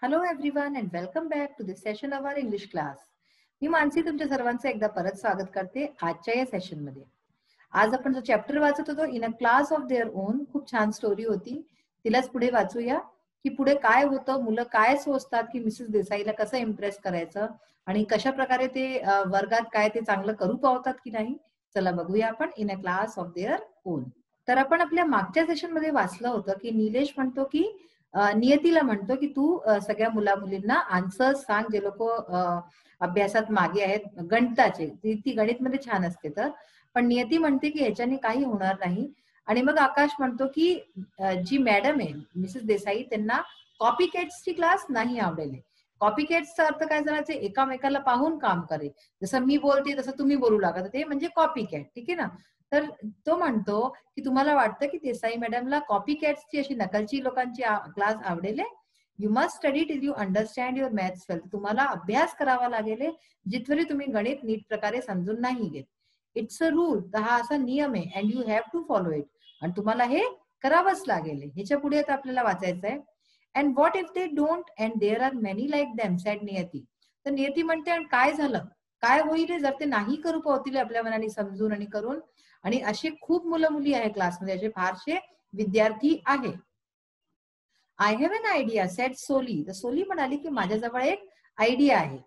Hello everyone and welcome back to this session of our English class. मी मानसी तुमच्या सर्वांचं एकदा परत स्वागत करते आजच्या या सेशन मध्ये. आज आपण जो चॅप्टर वाचत होतो in a class of their own, खूप छान स्टोरी होती. तिलाच पुढे वाचूया की पुढे काय होतं, मुलं काय सोचतात की मिसेस देसाईला कसं इम्प्रेस करायचं आणि कशा प्रकारे ते वर्गात काय ते चांगलं करू पावतात की नाही. चला बघूया आपण in a class of their own. तर आपण आपल्या मागच्या सेशन मध्ये वाचलं होतं की निलेश म्हणतो की नियतीला म्हणतो की तू सगळ्या मुला मुलींना आन्सर्स सांग जे लोक अभ्यासात मागे आहेत गणिताचे. ती गणित मध्ये छान असते तर, पण नियती म्हणते की याच्याने काही होणार नाही. आणि मग आकाश म्हणतो की जी मॅडम आहे मिसेस देसाई त्यांना कॉपी कॅट्सची क्लास नाही आवडेल. कॉपी कॅट्सचा अर्थ काय झाला, ते एकामेकाला पाहून काम करे, जसं मी बोलते तसं तुम्ही बोलू लागत, ते म्हणजे कॉपी कॅट. ठीक आहे ना. तर तो म्हणतो की तुम्हाला वाटतं की देसाई मॅडमला कॉपी कॅट्सची अशी नकलची लोकांची क्लास आवडेल. You must study till you understand your maths well. तुम्हाला अभ्यास करावा लागेल जिथवरी तुम्ही गणित नीट प्रकारे समजून नाही घेत. It's a rule. हा असा नियम आहे and you have to follow it. आणि तुम्हाला हे करावंच लागेल. ह्याच्या पुढे आता आपल्याला वाचायचं आहे. And what if they don't and there are many like them said Niyati. तर नियती म्हणते आणि काय झालं, काय होईल जर ते नाही करू पावतील आपल्या मनाने समजून आणि करून. आणि असे खूप मुलं मुली आहे क्लासमध्ये, असे फारसे विद्यार्थी आहे. I have an idea said Soli. तर सोली म्हणाली की माझ्याजवळ एक आयडिया आहे.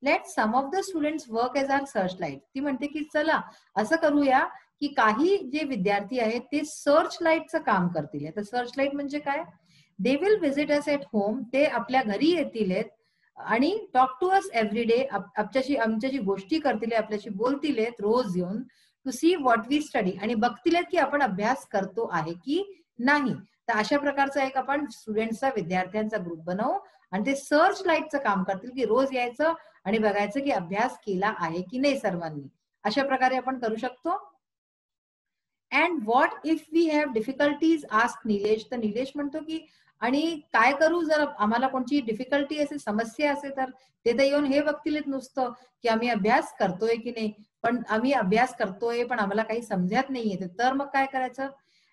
Let some of the students work as our searchlight. ती म्हणते की चला असं करूया की काही जे विद्यार्थी आहेत ते सर्च लाईटचं काम करतील. तर सर्च लाईट म्हणजे काय, they will visit us at home. ते आपल्या घरी येतील आणि talk to us every day. आमच्याशी गोष्टी करतील, आपल्याशी बोलतील रोज येऊन. To see what we study. आणि बघतील की आपण अभ्यास करतो आहे की नाही. तर अशा प्रकारचा एक आपण स्टुडंटचा विद्यार्थ्यांचा ग्रुप बनवू आणि ते सर्च लाईटचं काम करतील की रोज यायचं आणि बघायचं की अभ्यास केला आहे की नाही सर्वांनी. अशा प्रकारे आपण करू शकतो. And what if we have difficulties ask Nilesh. तर निलेश म्हणतो की आणि काय करू जर आम्हाला कोणती डिफिकल्टी असेल, समस्या असेल, तर ते तर येऊन हे बघतील नुसतं की आम्ही अभ्यास करतोय की नाही. पण आम्ही अभ्यास करतोय पण आम्हाला काही समजत नाहीये, तर मग काय करायचं.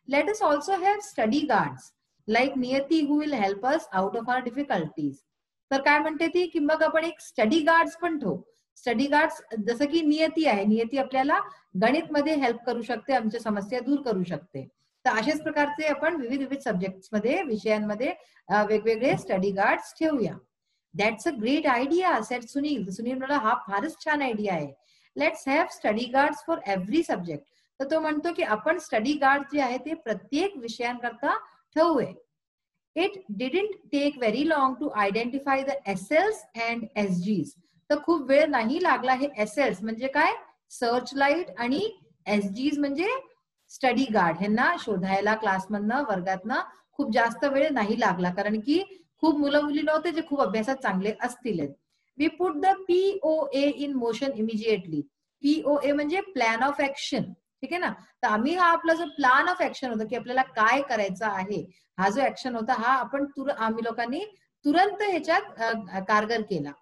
Let us also have study guards like Niyati who will help us out of our difficulties. तर काय म्हणते ती की मग आपण एक स्टडी गार्ड्स पण ठेवू. स्टडी गार्ड्स जसं की नियती आहे, नियती आपल्याला गणित मध्ये हेल्प करू शकते, आमच्या समस्या दूर करू शकते. तर अशाच प्रकारचे आपण विविध विविध सब्जेक्ट्स मध्ये, विषयांमध्ये वेगवेगळे स्टडी गार्ड्स ठेवूया. That's a great idea set Sunil. Sunil म्हणाला हा फारच छान आयडिया आहे. Let's have study guards for every subject. तर तो म्हणतो की आपण स्टडी गार्ड जे आहे ते प्रत्येक विषयांकरता ठेवूया. It didn't take very long to identify the SLs and एसजीज. तर खूप वेळ नाही लागला. हे एसएल्स म्हणजे काय, सर्च लाईट, आणि एसजीज म्हणजे स्टडी गार्ड, ह्यांना शोधायला क्लासमधनं वर्गातनं खूप जास्त वेळ नाही लागला, कारण की खूप मुलं मुली नव्हते जे खूप अभ्यासात चांगले असतील. We put the POA in motion immediately. POA म्हणजे प्लॅन ऑफ ऍक्शन. ठीक आहे ना. तर आम्ही हा आपला जो प्लॅन ऑफ ऍक्शन होता की आपल्याला काय करायचं आहे, हा जो ऍक्शन होता हा आपण आम्ही लोकांनी तुरंत ह्याच्यात कारगर केला.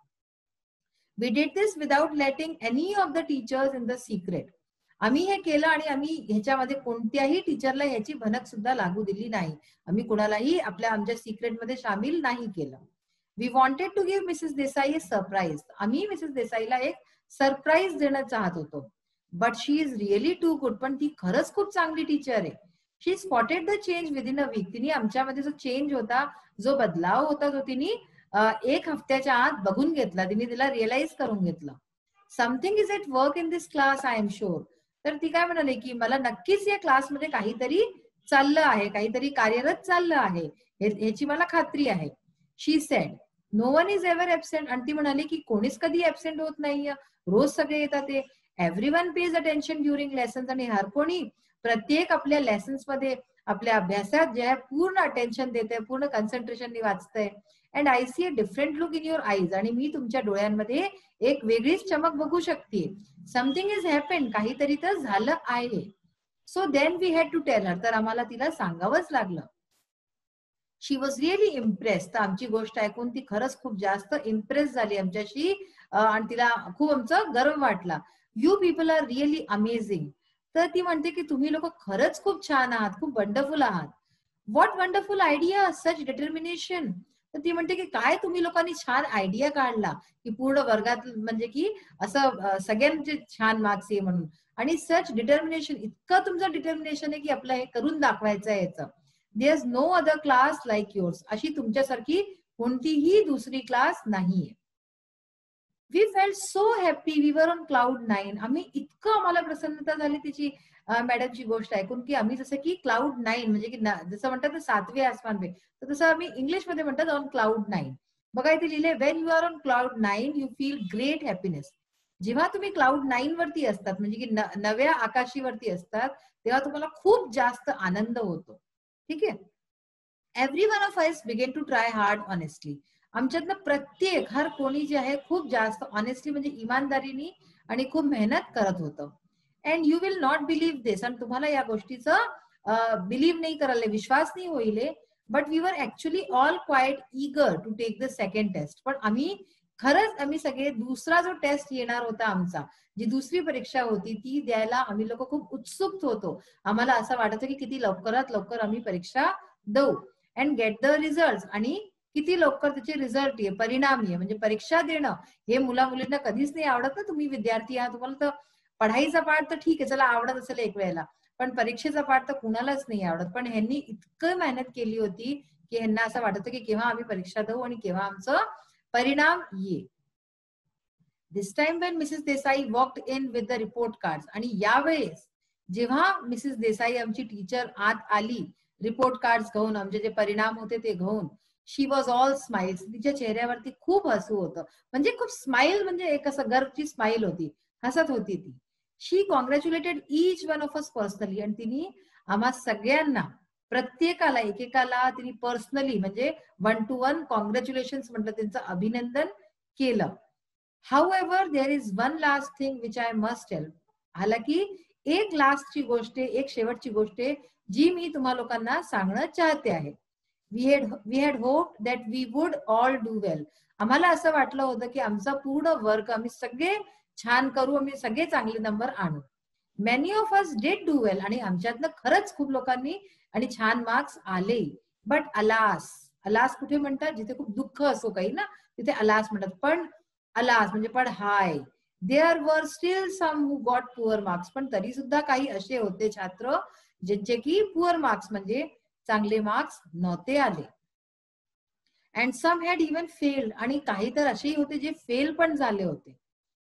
We did this without letting any of the teachers in the secret. आम्ही हे केलं आणि आम्ही ह्याच्यामध्ये कोणत्याही टीचरला ह्याची भनक सुद्धा लागू दिली नाही. आम्ही कोणालाही आमच्या सिक्रेटमध्ये सामील नाही केलं. We wanted to give Mrs Desai surprise. आम्ही मिसेस देसाईला एक सरप्राईज देणं चाहत होतो. But she is really too good. पण ती खरंच खूप चांगली टीचर आहे. She spotted the change within a week. तिने आमच्यामध्ये जो चेंज होता, जो बदलाव होता, तो तिने एक हफ्त्याच्या आत बघून घेतला. तिने तिला रिअलाइज करून घेतलं. Something is at work in this class I am sure. तर ती काय म्हणाली की मला नक्कीच या क्लासमध्ये काहीतरी चाललं आहे, काहीतरी कार्यरत चाललं आहे, ह्याची मला खात्री आहे. She said no one is ever absent. आणि ती म्हणाली की कोणीच कधी ऍबसेंट होत नाहीये, रोज सगळे येतात. ते everyone page attention during lessons. आणि हर कोणी प्रत्येक आपल्या लेसन्स मध्ये, आपल्या अभ्यासात जे आहे पूर्ण अटेन्शन देते, पूर्ण कॉन्सन्ट्रेशन वाचतंय. And I see a different look in your eyes. आणि मी तुमच्या डोळ्यांमध्ये एक वेगळीच चमक बघू शकते. Something is happen. काहीतरी तर झालं आहे. So then we had to tell her. तर आम्हाला तिला सांगावंच लागलं. She was really impress. तर आमची गोष्ट ऐकून ती खरंच खूप जास्त इम्प्रेस झाली आमच्याशी आणि तिला खूप आमचा गर्व वाटला. You people are really amazing. तर ती म्हणते की तुम्ही लोक खरंच खूप छान आहात, खूप वंडरफुल आहात. What wonderful idea, such determination. तर ती म्हणते की काय तुम्ही लोकांनी छान आयडिया काढला की पूर्ण वर्गात म्हणजे की असं सगळ्यांचे छान मार्क्स ये म्हणून. आणि सच डिटर्मिनेशन, इतकं तुमचं डिटर्मिनेशन आहे की आपलं हे करून दाखवायचं आहे याचं. There is no other class like yours, अशी तुमच्यासारखी कोणतीही दुसरी क्लास नाहीये. We felt so happy, we were on cloud 9. आम्ही इतकं, आम्हाला प्रसन्नता झाली तिची मॅडमची गोष्ट ऐकून की आम्ही जसं की क्लाउड 9 म्हणजे की जसं म्हणतात ना 7वे आसमान पे, तर तसं आम्ही इंग्लिशमध्ये म्हणतात ऑन क्लाउड 9. बघा इथे लिहिले, when you are on cloud 9 you feel great happiness. जेव्हा तुम्ही क्लाउड 9 वरती असतात म्हणजे की नव्या आकाशीवरती असतात, तेव्हा तुम्हाला खूप जास्त आनंद होतो. ठीक आहे. Every one of us begin to try hard honestly. आमच्यातनं प्रत्येक, हर कोणी जे आहे खूप जास्त ऑनेस्टली म्हणजे इमानदारीने आणि खूप मेहनत करत होतं. And you will not believe this, आणि तुम्हाला या गोष्टीचं बिलीव्ह नाही करायला, विश्वास नाही होईल, but we were actually all quite eager to take the second test. पण आम्ही सगळे दुसरा जो टेस्ट येणार होता आमचा, जी दुसरी परीक्षा होती ती द्यायला आम्ही लोक खूप उत्सुक होतो. आम्हाला असं वाटतं की किती लवकरात लवकर आम्ही परीक्षा देऊ अँड गेट द रिझल्ट, आणि किती लवकर त्याचे रिझल्ट ये, परिणाम ये. म्हणजे परीक्षा देणं हे मुला मुलींना कधीच नाही आवडत ना. तुम्ही विद्यार्थी आहात, तुम्हाला तर पढाईचा पाठ तर ठीक आहे, चला आवडत असेल एक वेळेला, पण परीक्षेचा पाठ तर कुणालाच नाही आवडत. पण ह्यांनी इतकं मेहनत केली होती की ह्यांना असं वाटतं की केव्हा आम्ही परीक्षा देऊ आणि केव्हा आमचं परिणाम ये. This time when Mrs Desai walked in with the report card, आणि यावेळेस जेव्हा मिसेस देसाई आमची टीचर आत आली रिपोर्ट कार्ड घेऊन, आमचे जे परिणाम होते ते घेऊन, शी वॉज ऑल स्माइल्स. तिच्या चेहऱ्यावरती खूप हसू होतं, म्हणजे खूप स्माइल, म्हणजे एक असं गर्वची स्माइल होती, हसत होती ती. She congratulated each one of us personally, आणि तिने आम्हा सगळ्यांना, प्रत्येकाला एकेकाला तिने पर्सनली म्हणजे 1 to 1 कॉंग्रॅच्युलेशन म्हटलं, त्यांचं अभिनंदन केलं. However, there is one last thing which I must tell. हालाकी एक लास्टची गोष्ट, एक शेवटची गोष्ट जी मी तुम्हा लोकांना सांगणं चाहते आहे. We had hope that we would all do well. आम्हाला असं वाटलं होतं की आमचा पूर्ण वर्क आम्ही सगळे छान करू, आम्ही सगळे चांगले नंबर आणू. Many of us did do well, आणि आमच्यातनं खरंच खूप लोकांनी आणि छान मार्क्स आले. बट अलास, अलास कुठे म्हणतात, जिथे खूप दुःख असो काही ना, तिथे अलास म्हणतात. पण अलास म्हणजे पण हाय, there were steel some who got poor marks. पण तरी सुद्धा काही असे होते छात्र ज्यांचे की पुअर मार्क्स म्हणजे चांगले मार्क्स नव्हते आले. And some had even failed, आणि काही तर असेही होते जे फेल पण झाले होते.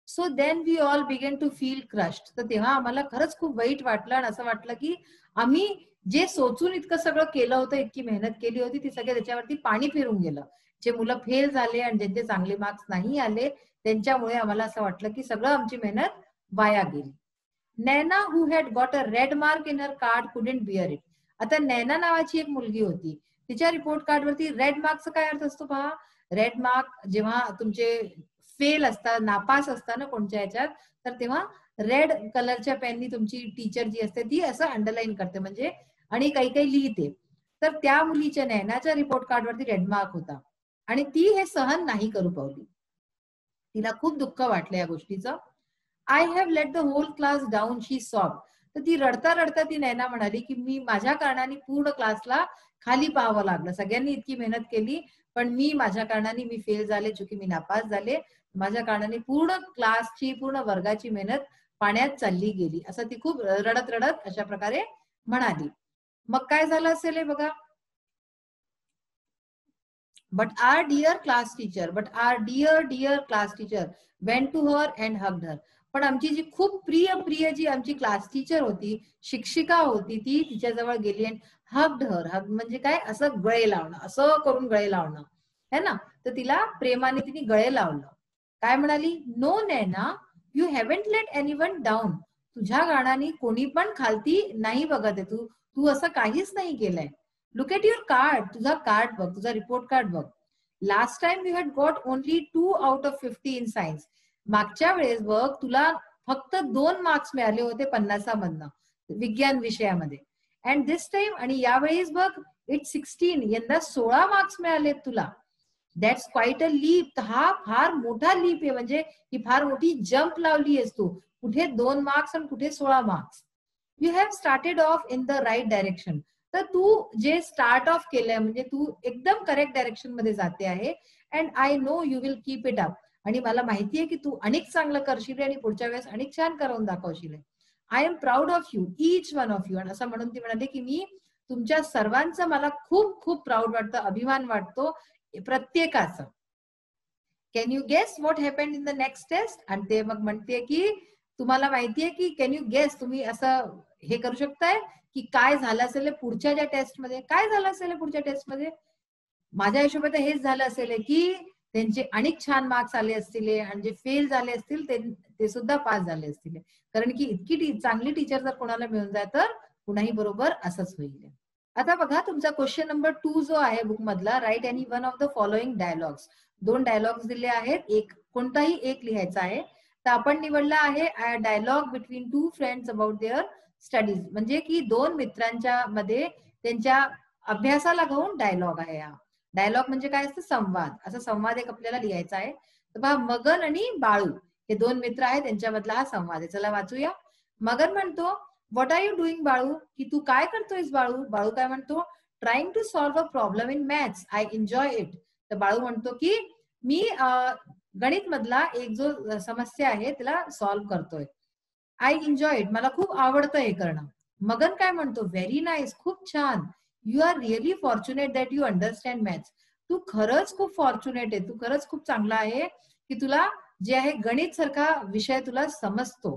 So then we all began to feel crushed. तर तेव्हा आम्हाला खरंच खूप वाईट वाटलं, आणि असं वाटलं की आम्ही जे सोचून इतकं सगळं केलं होतं, इतकी मेहनत केली होती, ती सगळं त्याच्यावरती पाणी फिरून गेलं. जे मुलं फेल झाले आणि ज्यांचे चांगले मार्क्स नाही आले, त्यांच्यामुळे आम्हाला असं वाटलं की सगळं आमची मेहनत वाया गेली. Naina who had got a red mark in her card couldn't bear it. आता नैना नावाची एक मुलगी होती, तिच्या रिपोर्ट कार्ड वरती रेड मार्कचा काय अर्थ असतो पहा. रेड मार्क जेव्हा तुमचे फेल असतात, नापास असतात ना कोणत्या ह्याच्यात, तर तेव्हा रेड कलरच्या पेननी तुमची टीचर जी असते ती असं अंडरलाईन करते म्हणजे, आणि काही काही लिहिते. तर त्या मुलीच्या नैनाच्या रिपोर्ट कार्ड वरती रेड मार्क होता, आणि ती हे सहन नाही करू पावली. तिला खूप दुःख वाटलं या गोष्टीचं. I have let the whole class down, she sob. तर ती रडता रडता ती नैना म्हणाली की मी, माझ्या कारणाने पूर्ण क्लासला खाली पाहावं लागलं. सगळ्यांनी इतकी मेहनत केली, पण माझ्या कारणाने मी फेल झाले, चुकी मी नापास झाले. माझ्या कारणाने पूर्ण क्लासची, पूर्ण वर्गाची मेहनत पाण्यात चालली गेली, असं ती खूप रडत रडत अशा प्रकारे म्हणाली. मग काय झालं असेल हे बघा. But our dear class teacher, but our dear class teacher went to her and hugged her. पण आमची जी खूप प्रिय प्रिय जी आमची क्लास टीचर होती, शिक्षिका होती, ती तिच्याजवळ गेली आणि हग्ड हर. हग म्हणजे काय, असं गळे लावणं, असं करून गळे लावणं है ना. तर तिला प्रेमाने तिने गळे लावलं. काय म्हणाली, no Naina, you haven't let anyone down. तुझ्या गाण्याने कोणी पण खालती नाही बघत आहे, तू तू असं काहीच नाही केलंय. लुक एट युअर कार्ड, तुझा कार्ड बघ, तुझा रिपोर्ट कार्ड बघ. Last time you had got only 2 out of 50 in science. मागच्या वेळेस बघ तुला फक्त 2 मार्क्स मिळाले होते 50 मधनं विज्ञान विषयामध्ये. अँड दिस टाइम, आणि यावेळेस बघ इट्स 16, यंदा 16 मार्क्स मिळालेत तुला. That's quiet a leap. हा फार मोठा लीप आहे, म्हणजे ही फार मोठी जम्प लावली आहेस तू. कुठे 2 मार्क्स आणि कुठे 16 marks. You have started off in the right direction. तर तू जे स्टार्ट ऑफ केलंय म्हणजे तू एकदम करेक्ट डायरेक्शन मध्ये जाते आहे. And I know you will keep it up. आणि मला माहितीये की तू अनेक चांगलं करशील आणि पुढच्या वेळेस अनेक छान करून दाखवशील. I am proud of you, each one of you. आणि असं म्हणून ती म्हणाले की मी तुमच्या सर्वांचं मला खूप खूप प्राऊड वाटतं, अभिमान वाटतो प्रत्येकाचं. Can you guess what happened in the next test? आणि ते मग म्हणते की तुम्हाला माहितीये की कॅन यू गेस, तुम्ही असं हे करू शकताय की काय झालं असेल पुढच्या ज्या टेस्टमध्ये, काय झालं असेल पुढच्या टेस्टमध्ये? माझ्या हिशोबात हेच झालं असेल की त्यांचे अनेक छान मार्क्स आले असतील आणि जे फेल झाले असतील ते सुद्धा पास झाले असतील. कारण की इतकी चांगली टीचर जर कोणाला मिळून जाय तर कुणाही बरोबर असंच होईल. आता बघा तुमचा क्वेश्चन नंबर 2 जो आहे बुक मधला, write any one of the following dialogues. 2 dialogues दिले आहेत, कोणताही एक लिहायचा आहे. तर आपण निवडला आहे dialogue between 2 friends about their studies. म्हणजे की 2 मित्रांच्या मध्ये त्यांच्या अभ्यासाला घेऊन डायलॉग आहे. हा डायलॉग म्हणजे काय असतं? संवाद. असा संवाद एक आपल्याला लिहायचा आहे. तर पहा, मगन आणि बाळू हे 2 मित्र आहेत, त्यांच्यामधला हा संवाद आहे. चला वाचूया. मगन म्हणतो, what are you doing Balu? की तू काय करतोयस बाळू? बाळू काय म्हणतो? Trying to solve a problem in maths, I enjoy it. तर बाळू म्हणतो की मी गणित मधला एक जो समस्या आहे त्याला सॉल्व्ह करतोय. आय एन्जॉय इट, मला खूप आवडतं हे करणं. मगन काय म्हणतो? व्हेरी नाईस, खूप छान. You are really fortunate that you understand maths. तू खरंच खूप फॉर्च्युनेट आहे, तू खरंच खूप चांगला आहे की तुला जे आहे गणित सारखा विषय तुला समजतो.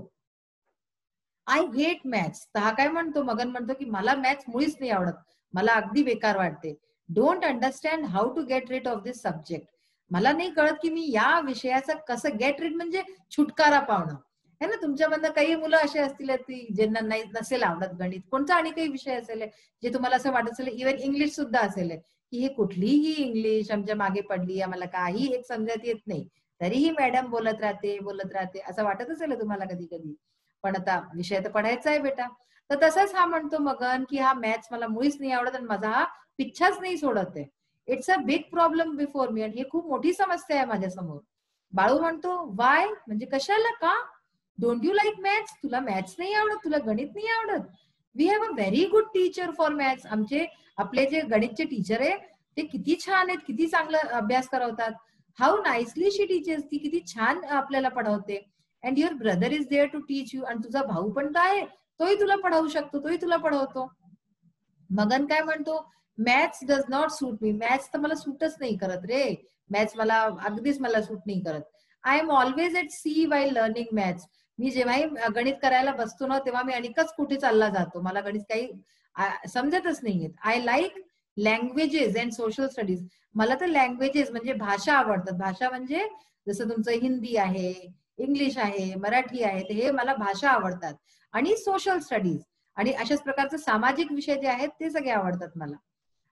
I hate maths. तर हा काय म्हणतो? मगन म्हणतो की मला मॅथ्स मुळीच नाही आवडत, मला अगदी बेकार वाटते. Don't understand how to get rid of this subject. मला नाही कळत की मी या विषयाचा कसं गेट रिड म्हणजे छुटकारा पावणं है ना. तुमच्यामधनं काही मुलं असे असतील की ज्यांना नाही नसेल आवडत गणित, कोणता आणि काही विषय असेल जे तुम्हाला असं वाटत असेल, इव्हन इंग्लिश सुद्धा असेल की हे कुठलीही इंग्लिश आमच्या मागे पडली, आम्हाला काही एक समजत येत नाही, तरीही मॅडम बोलत राहते असं वाटत असेल तुम्हाला कधी कधी. पण आता विषय तर पढायचा आहे बेटा. तर तसंच हा म्हणतो मगन की हा मॅथ्स मला मुळीच नाही आवडत आणि माझा हा पिच्छाच नाही सोडत आहे. It's a big problem before me, आणि ही खूप मोठी समस्या आहे माझ्या समोर. बाळू म्हणतो, वाय म्हणजे कशाला, का? Don't you like maths? तुला मॅथ्स नाही आवडत, तुला गणित नाही आवडत? We have a very good teacher for maths. आपले जे गणितचे टीचर आहे ते किती छान आहेत, किती चांगला अभ्यास करवतात. हाऊ नाईसली शी टीचर्स, ती किती छान आपल्याला पढवते. And your brother is there to teach you, आणि तुझा भाऊ पण तर आहे, तोही तुला पढवू शकतो, तोही तुला पढवतो. मगन काय म्हणतो? Maths does not suit me. Maths तर मला सूटच नाही करत रे, मॅथ्स मला अगदीच मला सूट नाही करत. I am always at sea while learning maths. मी जेव्हाही गणित करायला बसतो ना तेव्हा मी अनेकच कुठे चालला जातो, मला गणित काही समजतच नाहीये. I like languages and social studies. मला तर लँग्वेजेस म्हणजे भाषा आवडतात. भाषा म्हणजे जसं तुमचं हिंदी आहे, इंग्लिश आहे, मराठी आहे, हे मला भाषा आवडतात. आणि सोशल स्टडीज आणि अशाच प्रकारचे सामाजिक विषय जे आहेत ते सगळे आवडतात मला.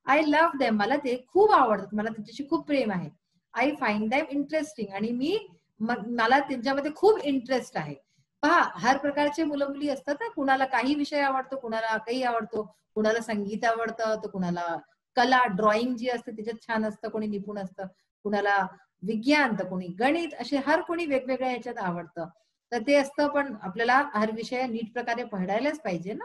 आय लव्ह देम, मला ते खूप आवडतात, मला त्यांच्याशी खूप प्रेम आहे. आय फाइंड देम इंटरेस्टिंग, आणि मला त्यांच्यामध्ये खूप इंटरेस्ट आहे. पहा, हर प्रकारचे मुलं मुली असतात ना, कुणाला काही विषय आवडतो, कुणाला काही आवडतो, कुणाला संगीत आवडतं, तर कुणाला कला ड्रॉइंग जी असते त्याच्यात छान असतं, कोणी निपुण असतं, कुणाला विज्ञान, तर कोणी गणित, असे हर कोणी वेगवेगळ्या याच्यात आवडतं. तर ते असतं, पण आपल्याला हर विषय नीट प्रकारे पढायलाच पाहिजे ना.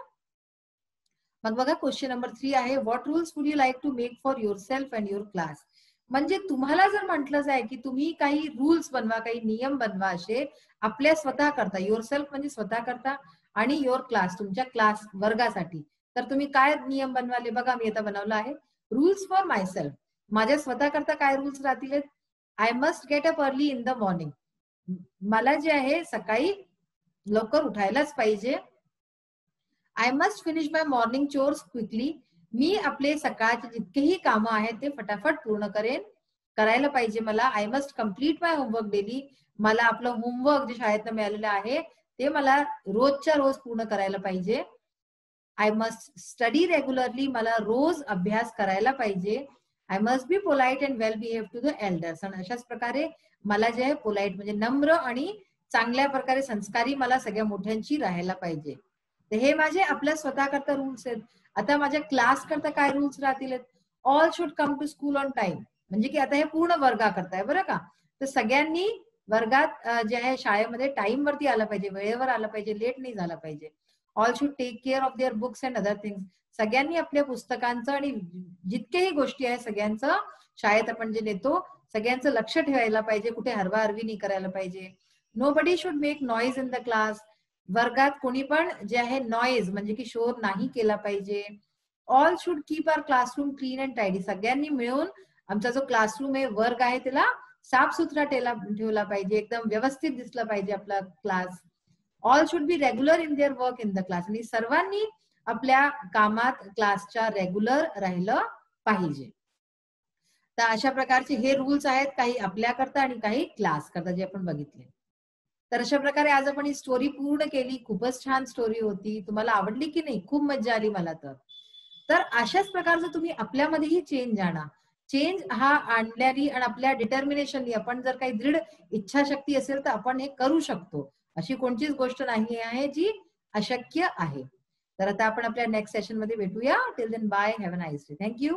मग बघा क्वेश्चन नंबर 3 आहे, what rules would you like to make for yourself and your class. म्हणजे तुम्हाला जर म्हटलं जाय की तुम्ही काही रूल्स बनवा, काही नियम बनवा असे आपल्या स्वतः करता, युअर सेल्फ म्हणजे स्वतः करता, आणि युअर क्लास तुमच्या क्लास वर्गासाठी, तर तुम्ही काय नियम बनवाले? बघा मी आता बनवला आहे, रूल्स फॉर माय सेल्फ. माझ्या स्वतः करता काय रूल्स राहतील? I must get up early in the morning. मला जे आहे सकाळी लवकर उठायलाच पाहिजे. I must finish my morning chores quickly. मी आपले सकाळचे जितकेही कामं आहेत ते फटाफट पूर्ण करायला पाहिजे मला. I must complete my homework daily. मला आपलं होमवर्क जे शाळेतनं मिळालेलं आहे ते मला रोजच्या रोज पूर्ण करायला पाहिजे. I must study regularly. मला रोज अभ्यास करायला पाहिजे. I must be polite and well behave to the elders. आणि अशाच प्रकारे मला जे आहे पोलाइट म्हणजे नम्र आणि चांगल्या प्रकारे संस्कारी मला सगळ्या मोठ्यांची राहायला पाहिजे. तर हे माझे आपल्या स्वतः करता रूल्स आहेत. आता माझ्या क्लास करता काय रूल्स राहतील? All should come to school on time. म्हणजे की आता हे पूर्ण वर्गा करताय बरं का, तर सगळ्यांनी वर्गात जे आहे शाळेमध्ये टाइम वरती आलं पाहिजे, वेळेवर आलं पाहिजे, लेट नाही झाला पाहिजे. All should take care of their books and other things. सगळ्यांनी आपल्या पुस्तकांचं आणि जितकेही गोष्टी आहेत सगळ्यांचं शाळेत आपण जे नेतो सगळ्यांचं लक्ष ठेवायला पाहिजे, कुठे हरवाहरवी नाही करायला पाहिजे. Nobody should make noise in the class. वर्गात कोणी पण जे आहे नॉईज म्हणजे की शोर नाही केला पाहिजे. All should keep our classroom clean and tidy. सगळ्यांनी मिळून आमचा जो क्लासरूम आहे, वर्ग आहे, त्याला साफसुथरा ठेवला पाहिजे, एकदम व्यवस्थित दिसला पाहिजे आपला class. All should be regular in their work in the class. आणि सर्वांनी आपल्या कामात क्लासच्या रेग्युलर राहिलं पाहिजे. तर अशा प्रकारचे हे रूल्स आहेत, काही आपल्याकरता आणि काही क्लास करता, जे आपण बघितले. तर अशा प्रकारे आज आपण ही स्टोरी पूर्ण केली. खूपच छान स्टोरी होती. तुम्हाला आवडली की नाही? खूप मज्जा आली मला तर अशाच प्रकारचं तुम्ही आपल्यामध्येही चेंज आणा. चेंज हा आणल्याने आणि आपल्या डिटर्मिनेशननी, आपण जर काही दृढ इच्छाशक्ती असेल तर आपण हे करू शकतो. अशी कोणतीच गोष्ट नाही आहे जी अशक्य आहे. तर आता आपण आपल्या नेक्स्ट सेशन मध्ये भेटूया. Till then bye, have a nice day. Thank you.